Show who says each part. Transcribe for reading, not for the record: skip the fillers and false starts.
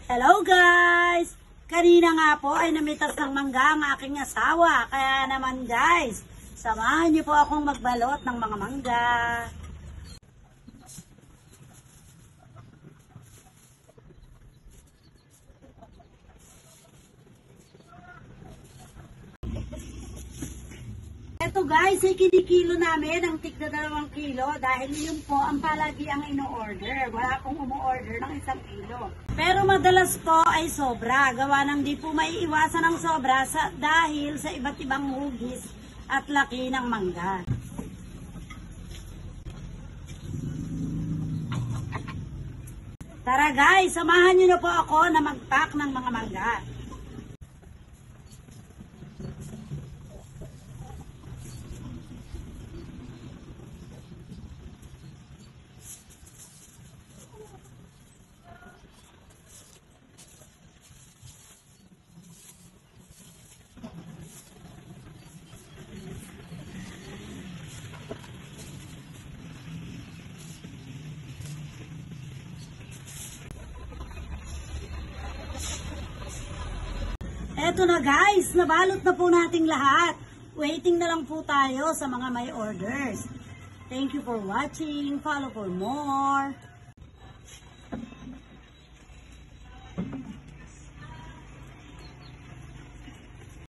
Speaker 1: Hello guys! Kanina nga po ay namitas ng mangga ang aking asawa. Kaya naman guys, samahan niyo po akong magbalot ng mga mangga. Ito guys, ay kinikilo namin ang tigda 2 kilo dahil yun po ang palagi ang ino-order. Wala pong umu-order ng 1 kilo. Pero madalas po ay sobra. Gawa ng di po maiiwasan ng sobra dahil sa iba't ibang hugis at laki ng mangga. Tara guys, samahan niyo na po ako na mag-pack ng mga mangga. Eto na guys, nabalot na po nating lahat. Waiting na lang po tayo sa mga may orders. Thank you for watching. Follow for more.